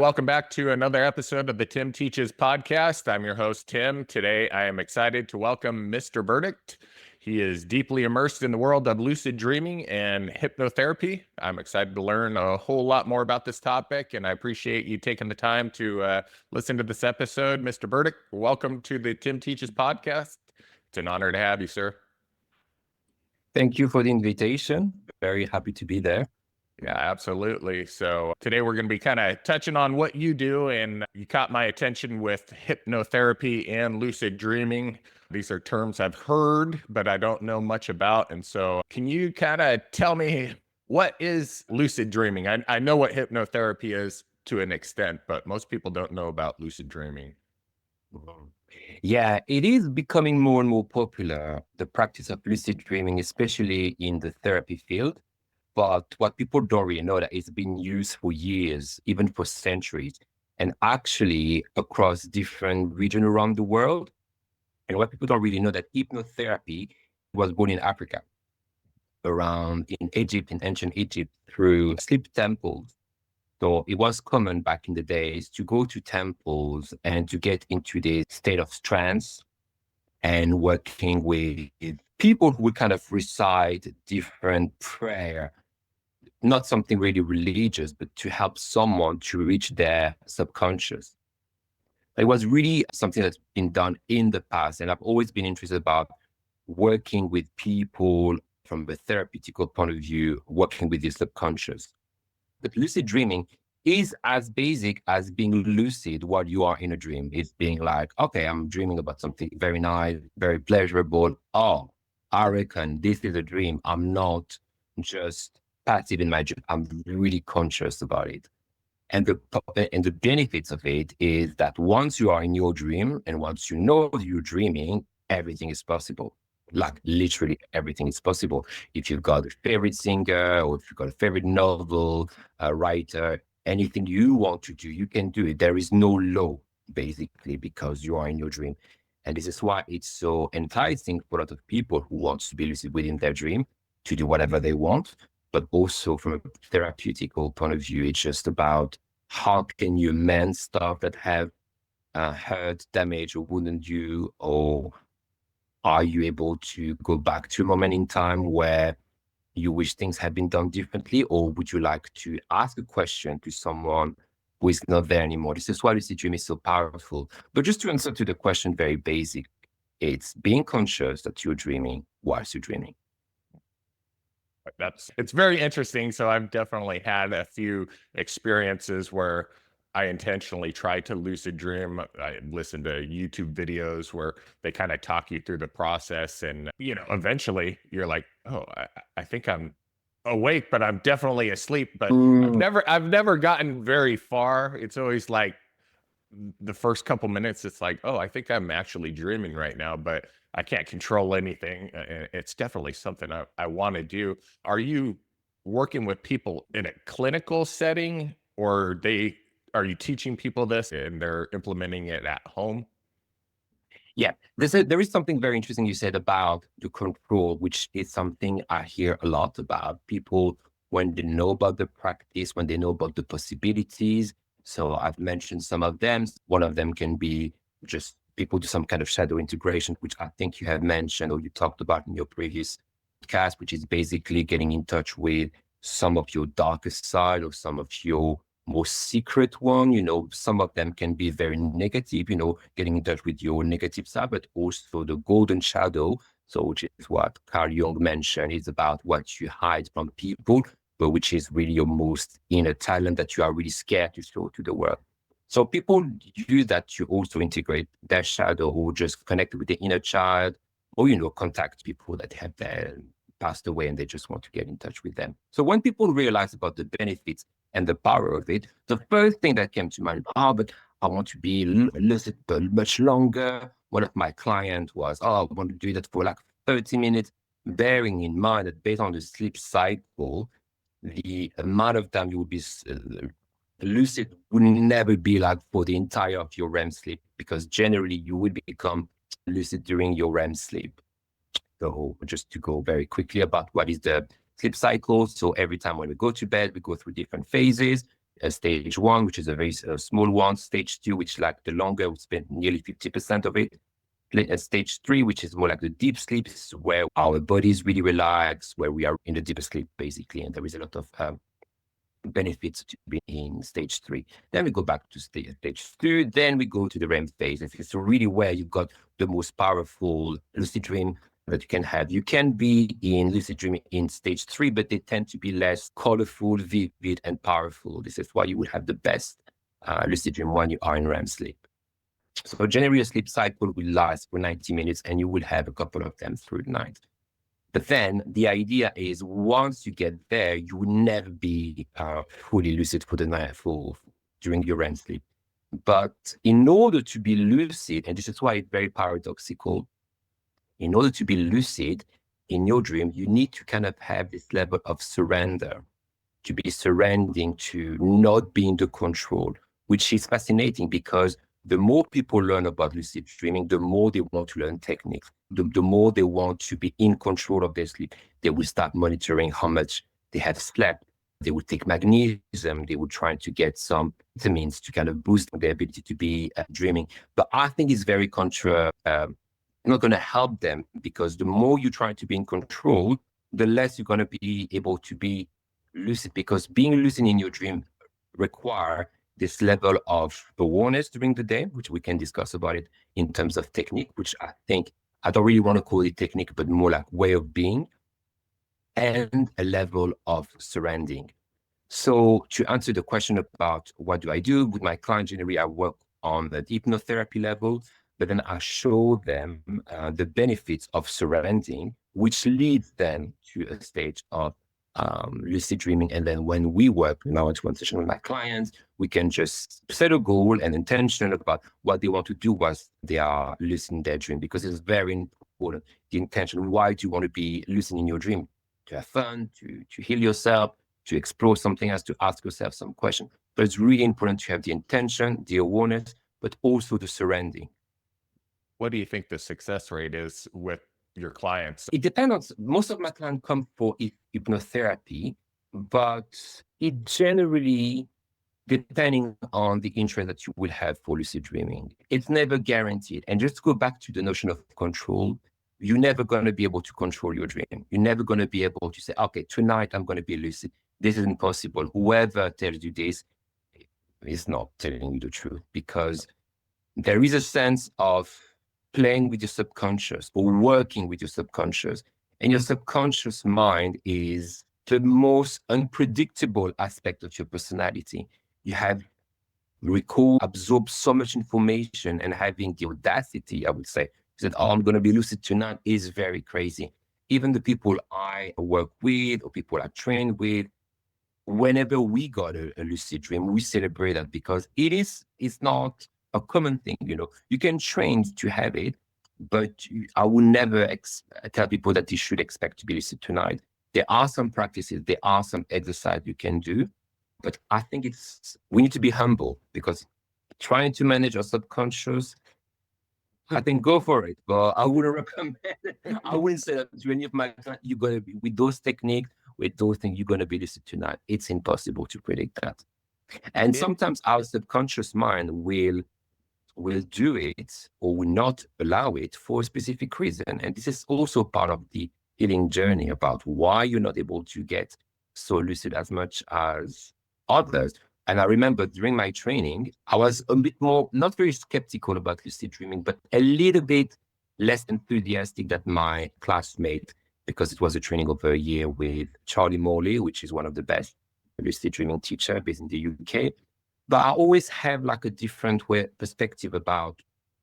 Welcome back to another episode of the Tim Teaches podcast. I'm your host, Tim. Today, I am excited to welcome Mr. Verdickt. He is deeply immersed in the world of lucid dreaming and hypnotherapy. I'm excited to learn a whole lot more about this topic, and I appreciate you taking the time to listen to this episode. Mr. Verdickt, welcome to the Tim Teaches podcast. It's an honor to have you, sir. Thank you for the invitation. Very happy to be there. Yeah, absolutely. So today we're going to be kind of touching on what you do, and you caught my attention with hypnotherapy and lucid dreaming. These are terms I've heard, but I don't know much about. And so can you kind of tell me what is lucid dreaming? I know what hypnotherapy is to an extent, but most people don't know about lucid dreaming. Yeah, it is becoming more and more popular, the practice of lucid dreaming, especially in the therapy field. But what people don't really know that it's been used for years, even for centuries, and actually across different regions around the world. And what people don't really know that hypnotherapy was born in Africa, around in Egypt, in ancient Egypt, through sleep temples. So it was common back in the days to go to temples and to get into the state of trance and working with people who would kind of recite different prayer, not something really religious, but to help someone to reach their subconscious. It was really something that's been done in the past. And I've always been interested about working with people from a therapeutical point of view, working with the subconscious. But lucid dreaming is as basic as being lucid while you are in a dream. It's being like, okay, I'm dreaming about something very nice, very pleasurable. Oh, I reckon this is a dream. I'm not just passive in my dream. I'm really conscious about it. And the benefits of it is that once you are in your dream and once you know you're dreaming, everything is possible. Like literally everything is possible. If you've got a favorite singer or if you've got a favorite novel writer, anything you want to do, you can do it. There is no law, basically, because you are in your dream. And this is why it's so enticing for a lot of people who want to be lucid within their dream to do whatever they want. But also from a therapeutical point of view, it's just about how can you mend stuff that have hurt, damaged, or wounded you, or are you able to go back to a moment in time where you wish things had been done differently, or would you like to ask a question to someone who is not there anymore? This is why lucid dream is so powerful. But just to answer to the question very basic, it's being conscious that you're dreaming whilst you're dreaming. It's very interesting. So I've definitely had a few experiences where I intentionally tried to lucid dream. I listened to YouTube videos where they kind of talk you through the process, and eventually you're like, oh, I think I'm awake, but I'm definitely asleep. But I've never gotten very far. It's always like the first couple minutes, it's like, oh, I think I'm actually dreaming right now, but I can't control anything. It's definitely something I want to do. Are you working with people in a clinical setting, or are you teaching people this and they're implementing it at home? Yeah, there is something very interesting you said about the control, which is something I hear a lot about people when they know about the practice, when they know about the possibilities. So I've mentioned some of them. One of them can be just people do some kind of shadow integration, which I think you have mentioned or you talked about in your previous podcast, which is basically getting in touch with some of your darkest side or some of your most secret one. Some of them can be very negative, getting in touch with your negative side, but also the golden shadow. So which is what Carl Jung mentioned, is about what you hide from people, but which is really your most inner talent that you are really scared to show to the world. So people use that to also integrate their shadow or just connect with the inner child, or, contact people that have passed away and they just want to get in touch with them. So when people realize about the benefits and the power of it, the first thing that came to mind, but I want to be lucid much longer. One of my clients was, I want to do that for like 30 minutes, bearing in mind that based on the sleep cycle, the amount of time you will be lucid would never be like for the entire of your REM sleep, because generally you would become lucid during your REM sleep. So just to go very quickly about what is the sleep cycle. So every time when we go to bed, we go through different phases. stage one, which is a very small one, stage two, which is like the longer, we spend nearly 50% of it. Stage three, which is more like the deep sleep, is where our bodies really relax, where we are in the deeper sleep, basically. And there is a lot of benefits to be in stage three. Then we go back to stage two. Then we go to the REM phase. And it's really where you've got the most powerful lucid dream that you can have. You can be in lucid dreaming in stage three, but they tend to be less colorful, vivid, and powerful. This is why you will have the best lucid dream when you are in REM sleep. So generally, a sleep cycle will last for 90 minutes, and you will have a couple of them through the night. But then the idea is once you get there, you will never be fully lucid for the night during your REM sleep. But in order to be lucid, and this is why it's very paradoxical, in order to be lucid in your dream, you need to kind of have this level of surrender, to be surrendering, to not be in the control, which is fascinating because the more people learn about lucid dreaming, the more they want to learn techniques, the more they want to be in control of their sleep. They will start monitoring how much they have slept. They would take magnesium. They would try to get some vitamins to kind of boost their ability to be dreaming. But I think it's very not going to help them because the more you try to be in control, the less you're going to be able to be lucid, because being lucid in your dream require this level of awareness during the day, which we can discuss about it in terms of technique, which I think I don't really want to call it technique, but more like way of being, and a level of surrendering. So to answer the question about what do I do with my clients, generally I work on the hypnotherapy level, but then I show them the benefits of surrendering, which leads them to a stage of lucid dreaming. And then when we work in our one session with my clients, we can just set a goal and intention about what they want to do whilst they are lucid in their dream, because it's very important. The intention, why do you want to be lucid in your dream? To have fun, to heal yourself, to explore something else, to ask yourself some question. But it's really important to have the intention, the awareness, but also the surrendering. What do you think the success rate is with your clients? It depends on, most of my clients come for hypnotherapy, but it generally, depending on the interest that you will have for lucid dreaming, it's never guaranteed. And just to go back to the notion of control, you're never going to be able to control your dream. You're never going to be able to say, okay, tonight I'm going to be lucid. This is impossible. Whoever tells you this is not telling you the truth, because there is a sense of playing with your subconscious or working with your subconscious. And your subconscious mind is the most unpredictable aspect of your personality. You have absorbed so much information, and having the audacity, I would say, that, oh, I'm going to be lucid tonight is very crazy. Even the people I work with or people I train with, whenever we got a lucid dream, we celebrate that, because it's not a common thing. You can train to have it, but I will never tell people that they should expect to be lucid tonight. There are some practices, there are some exercise you can do, but I think we need to be humble, because trying to manage our subconscious, I think go for it, but I wouldn't recommend it. I wouldn't say that to any of my clients, you're going to be with those techniques, with those things, you're going to be lucid tonight. It's impossible to predict that. And sometimes our subconscious mind will do it or will not allow it for a specific reason. And this is also part of the healing journey about why you're not able to get so lucid as much as others. And I remember during my training, I was a bit more, not very skeptical about lucid dreaming, but a little bit less enthusiastic than my classmate, because it was a training over a year with Charlie Morley, which is one of the best lucid dreaming teacher based in the UK. But I always have like a different perspective about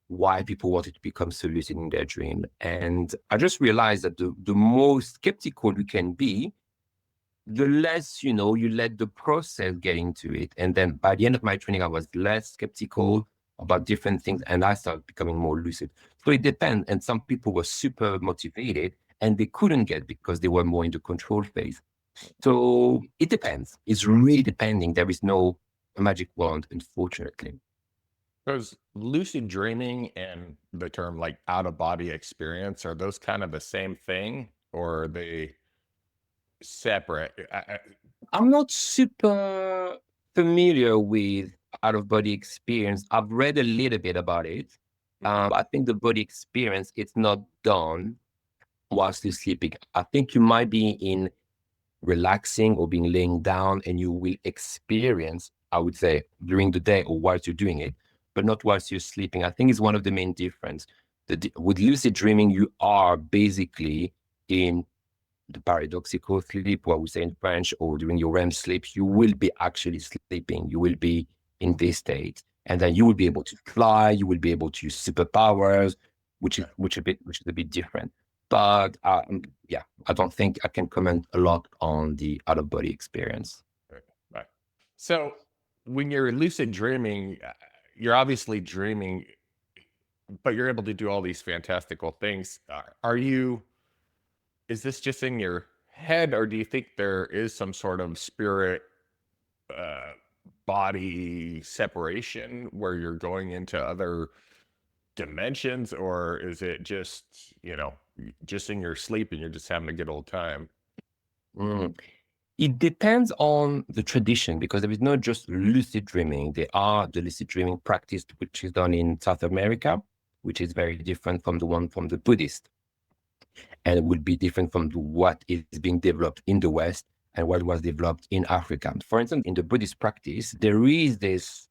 why people wanted to become so lucid in their dream. And I just realized that the more skeptical you can be, the less, you let the process get into it. And then by the end of my training, I was less skeptical about different things, and I started becoming more lucid. So it depends. And some people were super motivated and they couldn't get because they were more in the control phase. So it depends. It's really depending. There is no magic wand, unfortunately. Does lucid dreaming and the term like out of body experience, are those kind of the same thing, or are they separate? I'm not super familiar with out of body experience. I've read a little bit about it. I think the body experience, it's not done whilst you're sleeping. I think you might be in relaxing or being laying down and you will experience, I would say, during the day or whilst you're doing it, but not whilst you're sleeping. I think is one of the main difference. With lucid dreaming, you are basically in the paradoxical sleep, what we say in French, or during your REM sleep, you will be actually sleeping. You will be in this state, and then you will be able to fly. You will be able to use superpowers, which is a bit different. But yeah, I don't think I can comment a lot on the out of body experience. Right. Right. So when you're lucid dreaming, you're obviously dreaming, but you're able to do all these fantastical things. Are you, is this just in your head, or do you think there is some sort of spirit uh, body separation where you're going into other dimensions, or is it just, just in your sleep and you're just having a good old time? Mm. It depends on the tradition because there is not just lucid dreaming. There are the lucid dreaming practice, which is done in South America, which is very different from the one from the Buddhist, and it will be different from what is being developed in the West and what was developed in Africa. For instance, in the Buddhist practice, there is this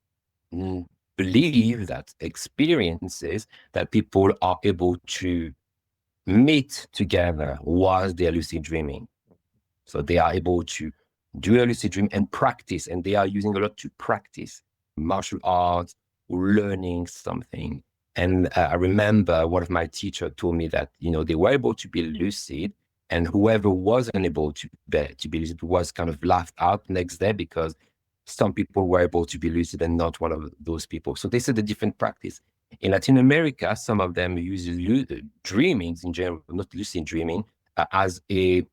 mm, belief that experiences that people are able to meet together whilst they are lucid dreaming. So they are able to do a lucid dream and practice, and they are using a lot to practice martial arts or learning something. And I remember one of my teachers told me that, they were able to be lucid, and whoever wasn't able to be lucid was kind of laughed out next day because some people were able to be lucid and not one of those people. So they said a different practice. In Latin America, some of them use dreamings in general, not lucid dreaming, as a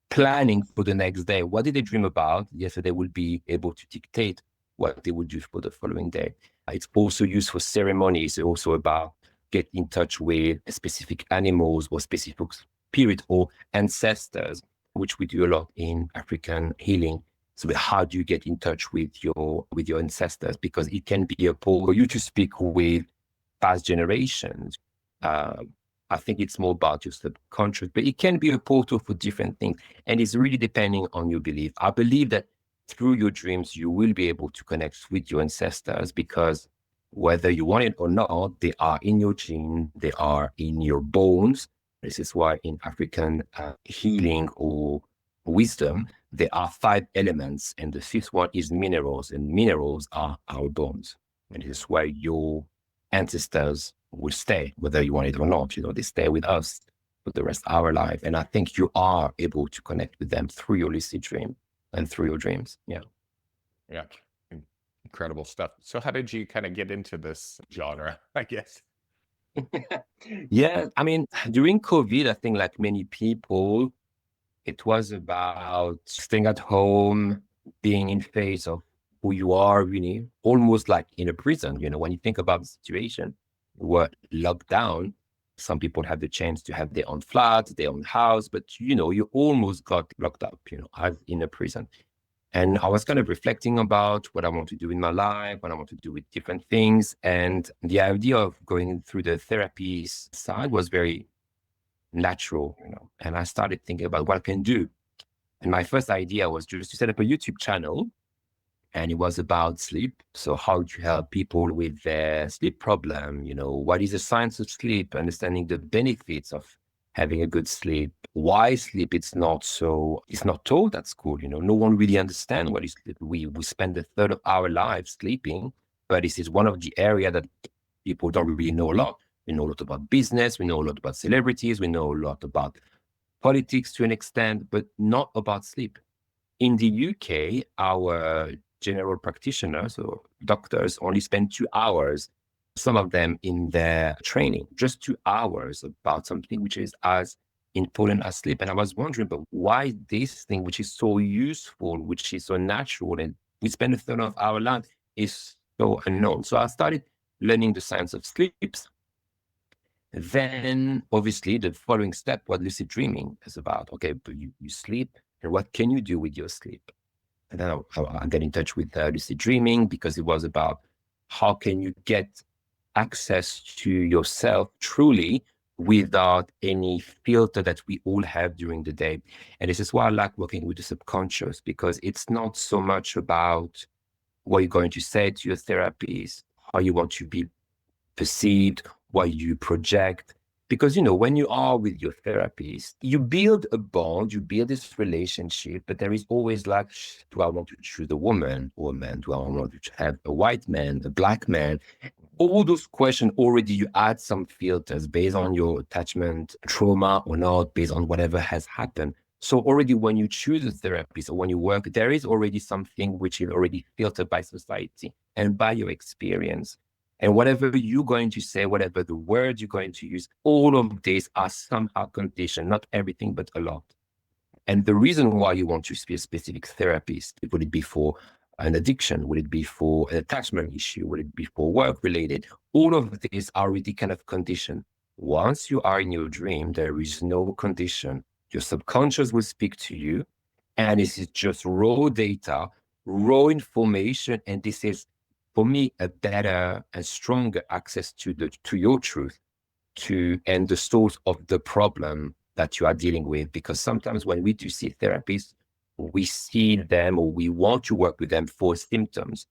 planning for the next day. What did they dream about? Yesterday will be able to dictate what they would do for the following day. It's also used for ceremonies, also about get in touch with specific animals or specific spirit or ancestors, which we do a lot in African healing. So how do you get in touch with your ancestors? Because it can be a pull for you to speak with past generations. Uh, I think it's more about your subconscious, but it can be a portal for different things. And it's really depending on your belief. I believe that through your dreams, you will be able to connect with your ancestors because whether you want it or not, they are in your gene, they are in your bones. This is why in African healing or wisdom, there are 5 elements, and the fifth one is minerals, and minerals are our bones. And this is why your ancestors will stay, whether you want it or not. They stay with us for the rest of our life. And I think you are able to connect with them through your lucid dream and through your dreams. Yeah. Yeah. Incredible stuff. So how did you kind of get into this genre, I guess? Yeah. I mean, during COVID, I think like many people, it was about staying at home, being in face of who you are, really, almost like in a prison. When you think about the situation, we were locked down. Some people had the chance to have their own flat, their own house, but you almost got locked up, as in a prison. And I was kind of reflecting about what I want to do in my life, what I want to do with different things. And the idea of going through the therapy side was very natural. And I started thinking about what I can do. And my first idea was just to set up a YouTube channel, and it was about sleep. So how to help people with their sleep problem, what is the science of sleep, understanding the benefits of having a good sleep, why sleep it's not taught at school. No one really understands what is sleep. We spend a third of our lives sleeping, but this is one of the area that people don't really know a lot. We know a lot about business, we know a lot about celebrities, we know a lot about politics to an extent, but not about sleep. In the UK, our general practitioners or doctors only spend 2 hours, some of them in their training, just 2 hours about something which is as important as sleep. And I was wondering, but why this thing, which is so useful, which is so natural, and we spend a third of our life, is so unknown. So I started learning the science of sleeps. Then, obviously, the following step, what lucid dreaming is about. Okay, but you sleep, and what can you do with your sleep? And then I got in touch with lucid dreaming because it was about how can you get access to yourself truly without any filter that we all have during the day. And this is why I like working with the subconscious, because it's not so much about what you're going to say to your therapist, how you want to be perceived, what you project. Because, when you are with your therapist, you build a bond, you build this relationship, but there is always like, do I want to choose a woman or a man? Do I want to have a white man, a black man? All those questions already, you add some filters based on your attachment trauma or not, based on whatever has happened. So already when you choose a therapist or when you work, there is already something which is already filtered by society and by your experience. And whatever you're going to say, whatever the words you're going to use, all of these are somehow conditioned, not everything, but a lot. And the reason why you want to see a specific therapist, would it be for an addiction? Would it be for an attachment issue? Would it be for work related? All of these are already kind of conditioned. Once you are in your dream, there is no condition. Your subconscious will speak to you, and this is just raw data, raw information. And this is, for me, a better and stronger access to your truth and the source of the problem that you are dealing with. Because sometimes when we do see therapists, we see them or we want to work with them for symptoms,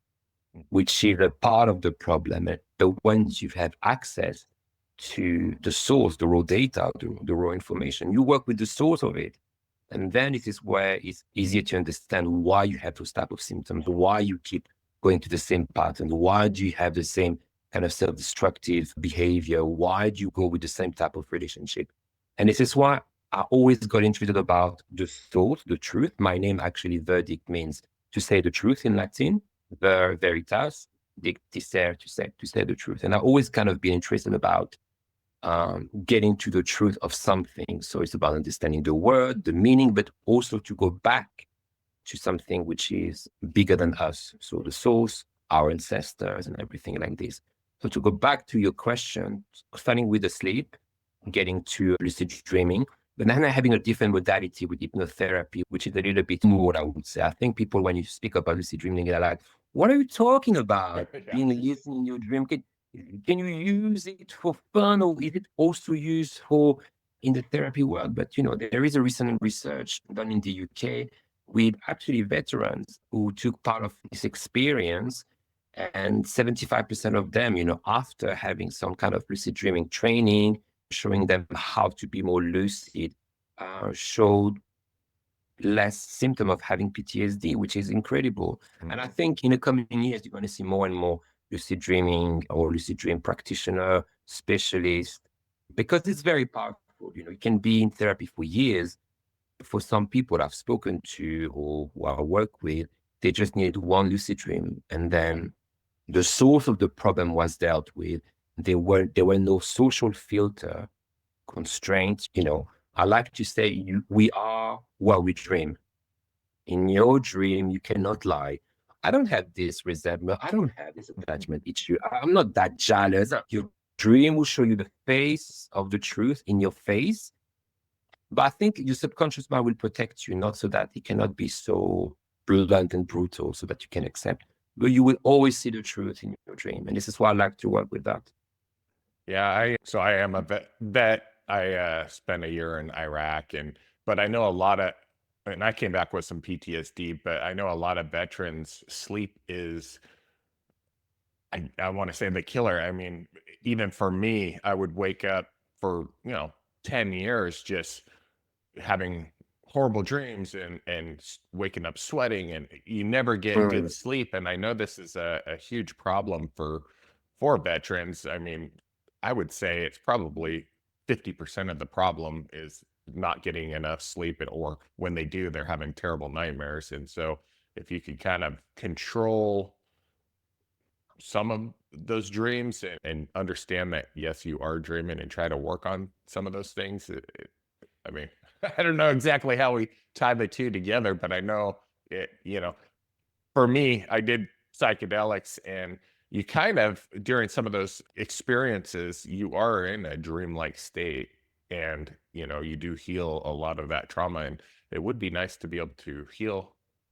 which is a part of the problem. But once you have access to the source, the raw data, the raw information, you work with the source of it. And then it is where it's easier to understand why you have those type of symptoms, why you keep going to the same pattern, why do you have the same kind of self-destructive behavior, why do you go with the same type of relationship. And this is why I always got interested about the source, the truth. My name actually, Verdickt, means to say the truth in Latin, veritas, dictisere, to say the truth. And I always kind of been interested about getting to the truth of something. So it's about understanding the word, the meaning, but also to go back to something which is bigger than us. So the source, our ancestors, and everything like this. So to go back to your question, starting with the sleep, getting to lucid dreaming, but then having a different modality with hypnotherapy, which is a little bit more, I would say. I think people, when you speak about lucid dreaming, they're like, what are you talking about? Yeah. Being listening in your dream? Can you use it for fun, or is it also used for in the therapy world? But there is a recent research done in the UK with actually veterans who took part of this experience, and 75% of them, after having some kind of lucid dreaming training, showing them how to be more lucid, showed less symptom of having PTSD, which is incredible. Mm-hmm. And I think in the coming years, you're going to see more and more lucid dreaming or lucid dream practitioner, specialist, because it's very powerful. You can be in therapy for years. For some people I've spoken to or who I work with, they just needed one lucid dream, and then the source of the problem was dealt with. There were no social filter constraints. I like to say we are what we dream. In your dream, you cannot lie. I don't have this resentment. I don't have this attachment issue. I'm not that jealous. Your dream will show you the face of the truth in your face. But I think your subconscious mind will protect you, not so that it cannot be so blunt and brutal, so that you can accept. But you will always see the truth in your dream. And this is why I like to work with that. Yeah, I am a vet. I spent a year in Iraq, but I know a lot of, and I came back with some PTSD, but I know a lot of veterans sleep is, I want to say, the killer. I mean, even for me, I would wake up for 10 years just having horrible dreams and waking up sweating, and you never get good sleep. And I know this is a huge problem for veterans. I mean, I would say it's probably 50% of the problem is not getting enough sleep, or when they do, they're having terrible nightmares. And so if you could kind of control some of those dreams and understand that, yes, you are dreaming, and try to work on some of those things, I mean, I don't know exactly how we tie the two together, but I know for me, I did psychedelics, and you kind of, during some of those experiences, you are in a dreamlike state, and you do heal a lot of that trauma. And it would be nice to be able to heal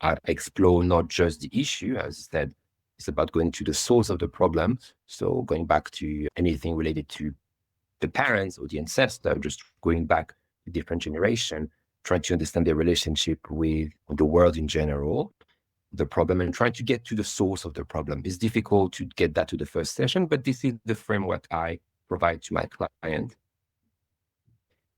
I explore not just the issue, as I said, it's about going to the source of the problem. So going back to anything related to the parents or the ancestor, just going back to different generation, trying to understand their relationship with the world in general, the problem, and trying to get to the source of the problem. It's difficult to get that to the first session, but this is the framework I provide to my client.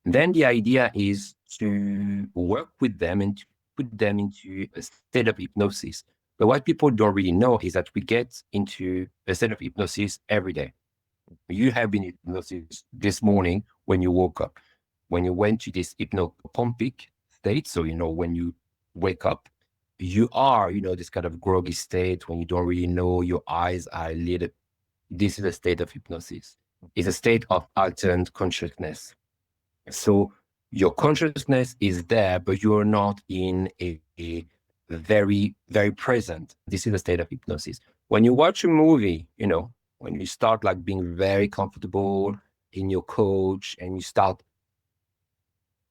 Then the idea is to work with them and to put them into a state of hypnosis. But what people don't really know is that we get into a state of hypnosis every day. You have been in hypnosis this morning when you woke up, when you went to this hypnopompic state. So, when you wake up, you are, this kind of groggy state when you don't really know, your eyes are lit. This is a state of hypnosis. It's a state of altered consciousness. So your consciousness is there, but you're not in a very, very present. This is a state of hypnosis. When you watch a movie, when you start like being very comfortable in your couch and you start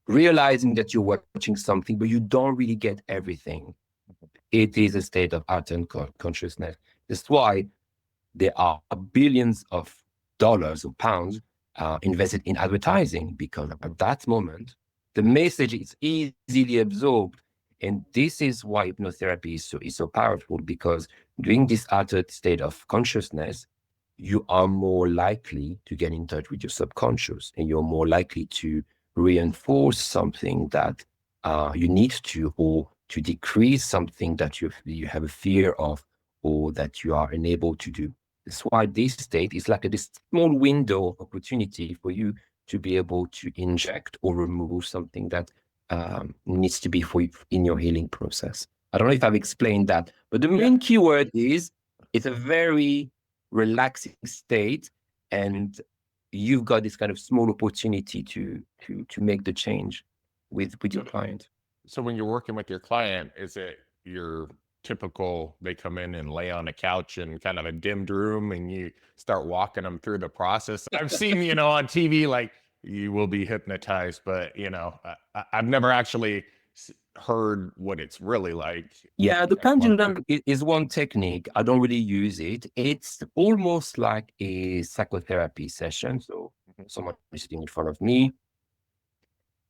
realizing that you're watching something, but you don't really get everything, it is a state of altered consciousness. That's why there are billions of dollars or pounds invested in advertising, because at that moment, the message is easily absorbed. And this is why hypnotherapy is so powerful, because during this altered state of consciousness, you are more likely to get in touch with your subconscious, and you're more likely to reinforce something that you need to, or to decrease something that you have a fear of, or that you are unable to do. That's why this state is like this small window of opportunity for you to be able to inject or remove something that needs to be for you in your healing process. I don't know if I've explained that, but the main keyword is it's a very relaxing state, and you've got this kind of small opportunity to make the change with your client. So when you're working with your client, is it your typical, they come in and lay on a couch in kind of a dimmed room and you start walking them through the process? I've seen, on TV, like you will be hypnotized, but I've never actually heard what it's really like. Yeah, the pendulum is one technique. I don't really use it. It's almost like a psychotherapy session. So someone is sitting in front of me,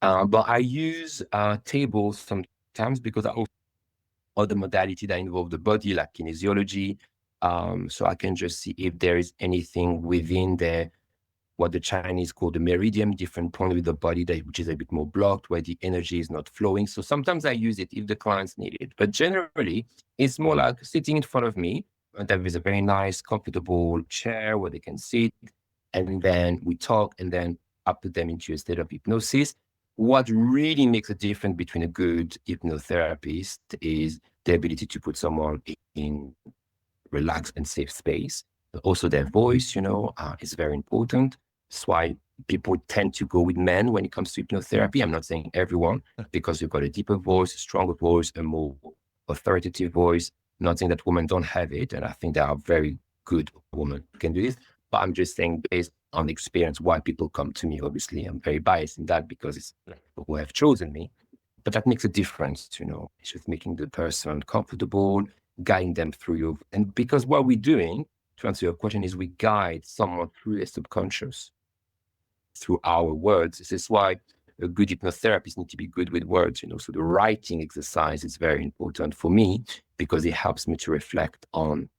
but I use tables sometimes, because I also other modality that involve the body, like kinesiology. So I can just see if there is anything within there, what the Chinese call the meridian, different point with the body which is a bit more blocked, where the energy is not flowing. So sometimes I use it if the clients need it, but generally it's more like sitting in front of me, and there is a very nice, comfortable chair where they can sit, and then we talk, and then I put them into a state of hypnosis. What really makes a difference between a good hypnotherapist is the ability to put someone in relaxed and safe space. But also their voice, is very important. That's why people tend to go with men when it comes to hypnotherapy. I'm not saying everyone, because you've got a deeper voice, a stronger voice, a more authoritative voice. Not saying that women don't have it, and I think there are very good women who can do this. But I'm just saying, based on experience, why people come to me. Obviously, I'm very biased in that, because it's people who have chosen me. But that makes a difference, It's just making the person comfortable, guiding them through. And because what we're doing, to answer your question, is we guide someone through their subconscious, through our words. This is why a good hypnotherapist needs to be good with words, So the writing exercise is very important for me, because it helps me to reflect on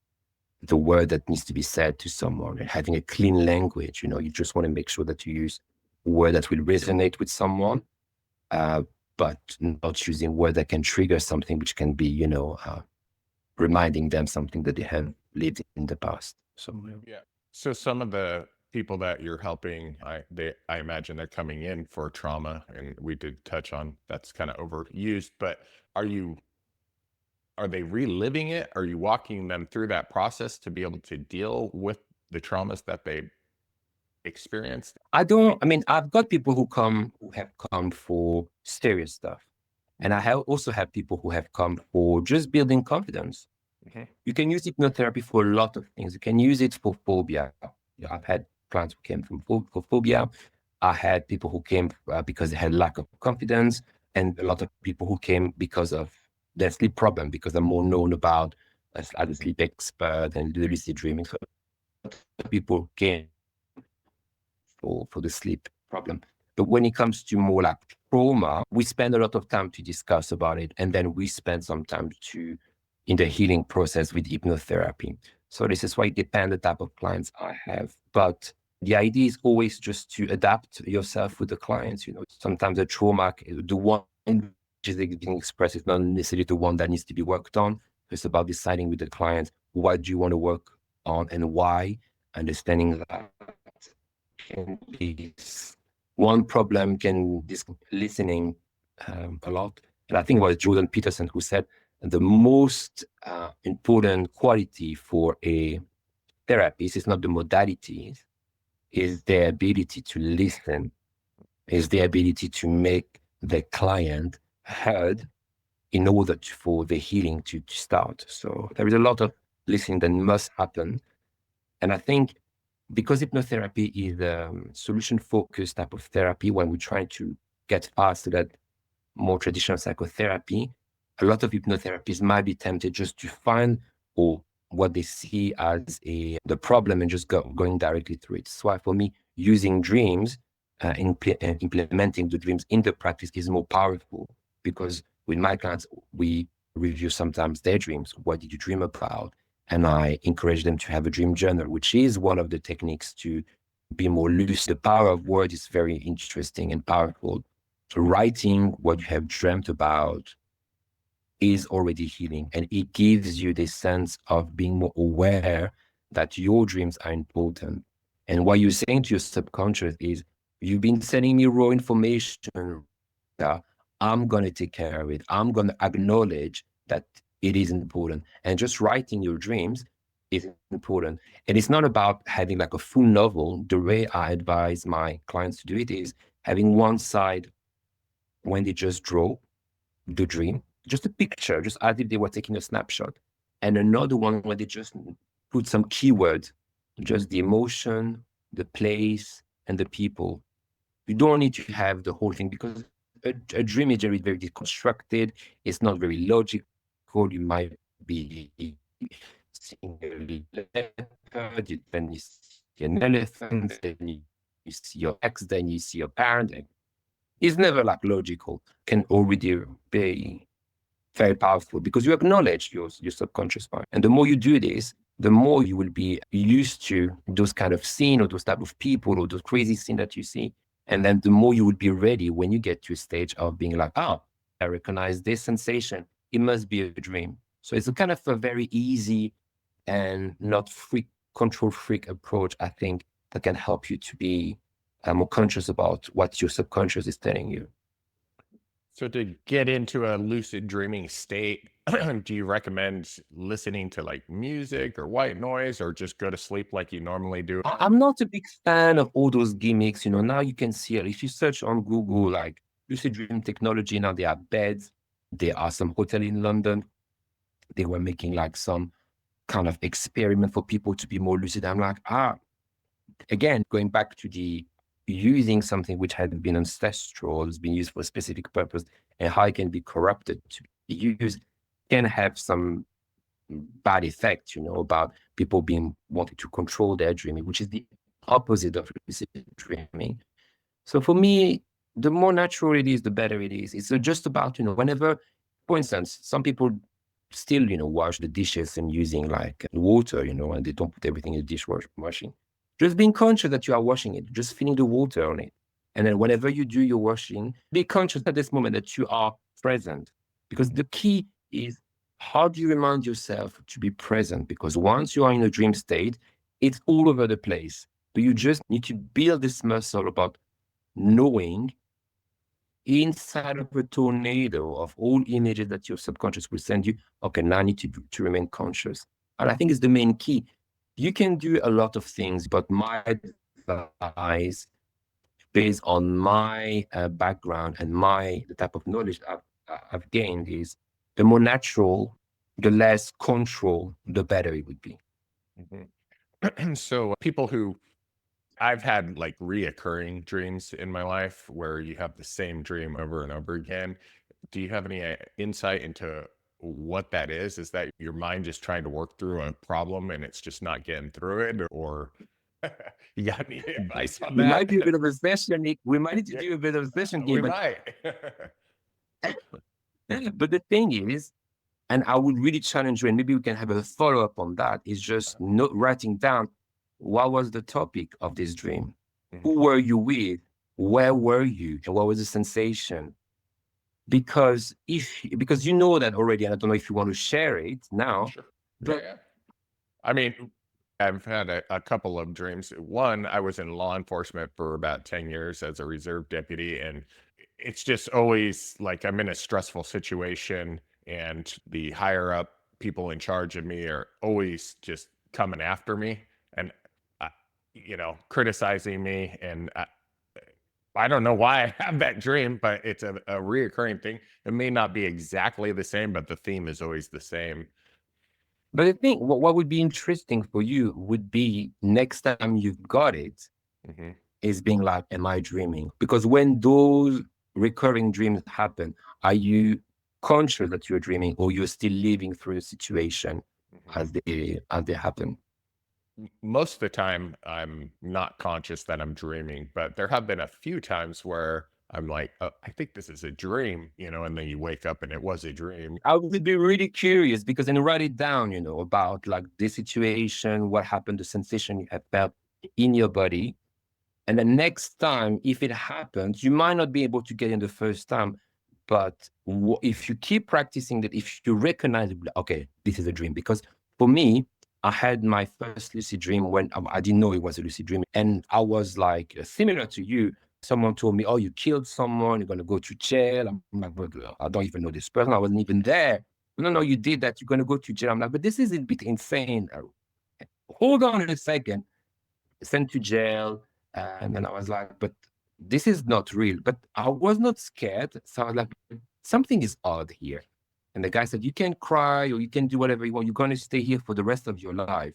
the word that needs to be said to someone, and having a clean language. You just want to make sure that you use a word that will resonate with someone, but not using words that can trigger something, which can be, reminding them something that they have lived in the past. So Yeah. So some of the people that you're helping, I imagine they're coming in for trauma, and we did touch on that's kind of overused, but are they reliving it? Are you walking them through that process to be able to deal with the traumas that they experienced? I've got people who have come for serious stuff. And I also have people who have come for just building confidence. You can use hypnotherapy for a lot of things. You can use it for phobia. I've had clients who came for phobia. I had people who came because they had lack of confidence, and a lot of people who came because of their sleep problem because I'm more known about as a sleep expert and the lucid dreaming. So people can for the sleep problem. But when it comes to more like trauma, we spend a lot of time to discuss about it. And then we spend some time to in the healing process with hypnotherapy. So this is why it depends the type of clients I have. But the idea is always just to adapt yourself with the clients. Sometimes the trauma, the one which is being expressed is not necessarily the one that needs to be worked on. It's about deciding with the client what do you want to work on and why, understanding that can be one problem can this listening a lot. And I think it was Jordan Peterson who said the most important quality for a therapist is not the modalities, is their ability to listen, is their ability to make the client heard in order for the healing to start. So there is a lot of listening that must happen. And I think because hypnotherapy is a solution-focused type of therapy, when we try to get past that more traditional psychotherapy, a lot of hypnotherapists might be tempted just to find or what they see as the problem and just going directly through it. So for me, using dreams, implementing the dreams in the practice is more powerful because with my clients, we review sometimes their dreams. What did you dream about? And I encourage them to have a dream journal, which is one of the techniques to be more lucid. The power of words is very interesting and powerful. So writing what you have dreamt about is already healing, and it gives you this sense of being more aware that your dreams are important. And what you're saying to your subconscious is, you've been sending me raw information. I'm going to take care of it. I'm going to acknowledge that it is important. And just writing your dreams is important. And it's not about having like a full novel. The way I advise my clients to do it is having one side when they just draw the dream, just a picture, just as if they were taking a snapshot, and another one where they just put some keywords, just the emotion, the place, and the people. You don't need to have the whole thing because a dream is very deconstructed. It's not very logical. You might be seeing a leopard, then you see an elephant, then you see your ex, then you see your parent. It's never like logical. Can already be very powerful because you acknowledge your subconscious mind. And the more you do this, the more you will be used to those kind of scene or those type of people or those crazy scene that you see. And then the more you will be ready when you get to a stage of being like, oh, I recognize this sensation. It must be a dream. So it's a kind of a very easy and not control freak approach, I think, that can help you to be more conscious about what your subconscious is telling you. So to get into a lucid dreaming state, do you recommend listening to like music or white noise or just go to sleep like you normally do? I'm not a big fan of all those gimmicks. Now you can see it. If you search on Google, like lucid dream technology, now there are beds. There are some hotel in London. They were making like some kind of experiment for people to be more lucid. I'm like, again, going back to the using something which had been ancestral, has been used for a specific purpose, and how it can be corrupted to be used, can have some bad effect, about people being wanting to control their dreaming, which is the opposite of lucid dreaming. So for me, the more natural it is, the better it is. It's just about, whenever, for instance, some people still, wash the dishes and using like water, and they don't put everything in the dishwashing. Just being conscious that you are washing it, just feeling the water on it. And then whenever you do your washing, be conscious at this moment that you are present. Because the key is, how do you remind yourself to be present? Because once you are in a dream state, it's all over the place. But you just need to build this muscle about knowing inside of a tornado of all images that your subconscious will send you, okay, now I need to remain conscious. And I think it's the main key. You can do a lot of things, but my advice, based on my background and the type of knowledge I've gained, is the more natural, the less control, the better it would be. Mhm. So people who I've had like reoccurring dreams in my life where you have the same dream over and over again. Do you have any insight into what that is that your mind just trying to work through a problem and it's just not getting through it, or you got any advice on We that? might do a bit of a session, Nick. We might need to Yeah, do a bit of a session here, we but might. the thing is, and I would really challenge you, and maybe we can have a follow-up on that, is just not writing down what was the topic of this dream? Mhm. Who were you with? Where were you? And what was the sensation? Because you know that already, and I don't know if you want to share it now, Sure. Yeah, but yeah. I mean, I've had a couple of dreams. One, I was in law enforcement for about 10 years as a reserve deputy, and it's just always like I'm in a stressful situation, and the higher up people in charge of me are always just coming after me and, uh, criticizing me. And I don't know why I have that dream, but it's a reoccurring thing. It may not be exactly the same, but the theme is always the same. I think what would be interesting for you would be next time you've got it, Hmm. is being like, am I dreaming? Because when those recurring dreams happen, are you conscious that you're dreaming, or you're still living through the situation Hmm. as they happen? Most of the time, I'm not conscious that I'm dreaming, but there have been a few times where I'm like, oh, I think this is a dream, and then you wake up and it was a dream. I would be really curious, because then write it down, about like the situation, what happened, the sensation you have felt in your body. And the next time, if it happens, you might not be able to get in the first time, but if you keep practicing that, if you recognize, okay, this is a dream. Because for me, I had my first lucid dream when I didn't know it was a lucid dream. And I was like, similar to you. Someone told me, oh, you killed someone, you're going to go to jail. I'm like, but I don't even know this person. I wasn't even there. No, no, you did that. You're going to go to jail. I'm like, but this is a bit insane. Hold on a second. Sent to jail. And then I was like, but this is not real. But I was not scared. So I was like, something is odd here. And the guy said, you can cry or you can do whatever you want. You're going to stay here for the rest of your life.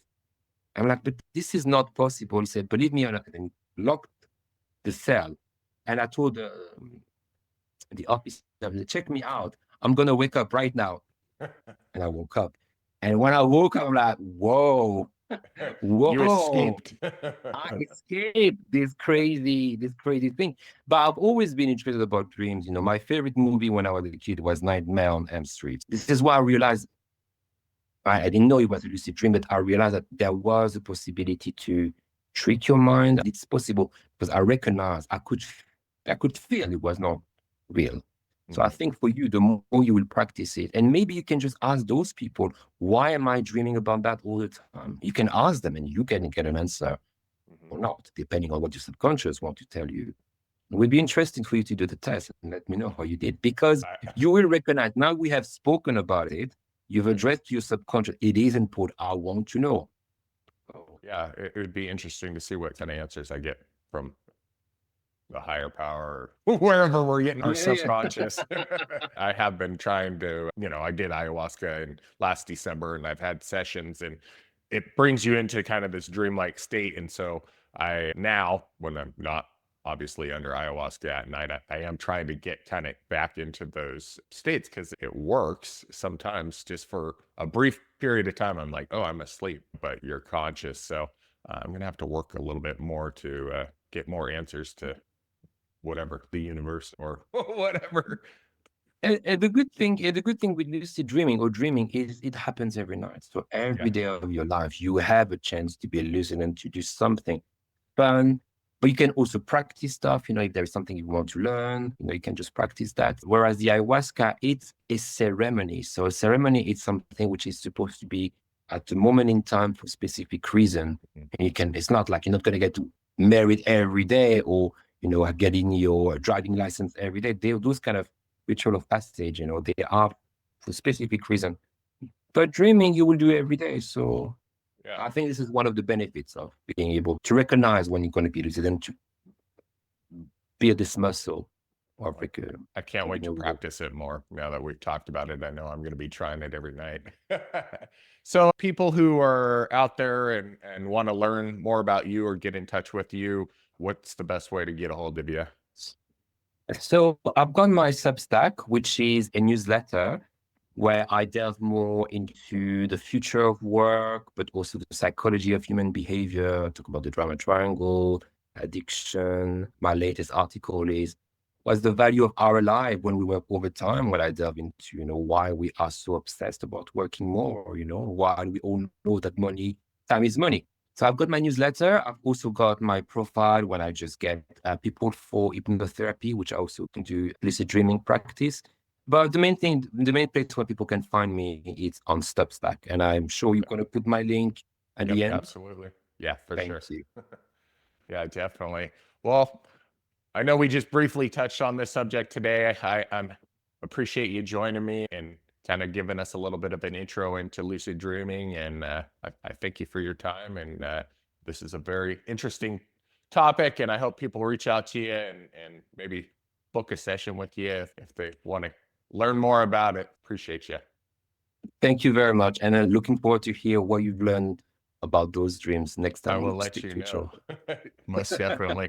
I'm like, but this is not possible. He said, believe me or not. And he locked the cell. And I told the officer, check me out. I'm going to wake up right now. And I woke up. And when I woke up, I'm like, whoa, You whoa. escaped. I escaped this crazy thing. But I've always been interested about dreams. My favorite movie when I was a kid was Nightmare on Elm Street. This is why I realized I didn't know it was a lucid dream, but I realized that there was a possibility to trick your mind. It's possible because I recognized I could feel it was not real. So I Mhm. think for you, the more you will practice it, and maybe you can just ask those people, why am I dreaming about that all the time? You can ask them and you can get an answer Mhm. or not, depending on what your subconscious want to tell you. It would be interesting for you to do the test and let me know how you did, because I, you will recognize, now we have spoken about it, you've mhm. addressed your subconscious. It is important. I want to know. Oh, Yeah, it would be interesting to see what kind of answers I get from the higher power, or wherever we're getting our yeah, yeah. subconscious. I have been trying to, I did ayahuasca in last December and I've had sessions and it brings you into kind of this dreamlike state. And so I now, when I'm not obviously under ayahuasca at night, I am trying to get kind of back into those states because it works sometimes just for a brief period of time. I'm like, oh, I'm asleep, but you're conscious. So I'm going to have to work a little bit more to get more answers to whatever the universe or whatever. And the good thing with lucid dreaming or dreaming is it happens every night. So Yeah. every day of your life, you have a chance to be lucid and to do something fun. But you can also practice stuff. If there is something you want to learn, you can just practice that. Whereas the ayahuasca, it's a ceremony. So a ceremony is something which is supposed to be at a moment in time for a specific reason. Mhm. And it's not like you're not going to get married every day, or, getting your driving license every day. Those kind of ritual of passage, they are for a specific reason. But dreaming, you will do every day. So Yeah. I think this is one of the benefits of being able to recognize when you're going to be lucid and to build this muscle of Well, like I can't wait being to able to. practice it more now that we've talked about it. I know I'm going to be trying it every night. So, people who are out there and want to learn more about you or get in touch with you, what's the best way to get a hold of you? So I've got my Substack, which is a newsletter. where I delve more into the future of work, but also the psychology of human behavior. Talk about the drama triangle, addiction. My latest article is what's the value of our life when we work overtime? What I delve into, why we are so obsessed about working more, why we all know that time is money. So I've got my newsletter. I've also got my profile when I just get people for hypnotherapy, which I also can do lucid dreaming practice. But the main place where people can find me is on Substack, and I'm sure you're Okay. going to put my link at Yep, the end. absolutely. Yeah, for Thank sure. you. Yeah, definitely. Well, I know we just briefly touched on this subject today. I appreciate you joining me and kind of giving us a little bit of an intro into lucid dreaming. And I thank you for your time. And this is a very interesting topic. And I hope people reach out to you and maybe book a session with you if they want to learn more about it. Appreciate you. Thank you very much. And looking forward to hear what you've learned about those dreams next I time we will let speak you to each know. other. Most definitely.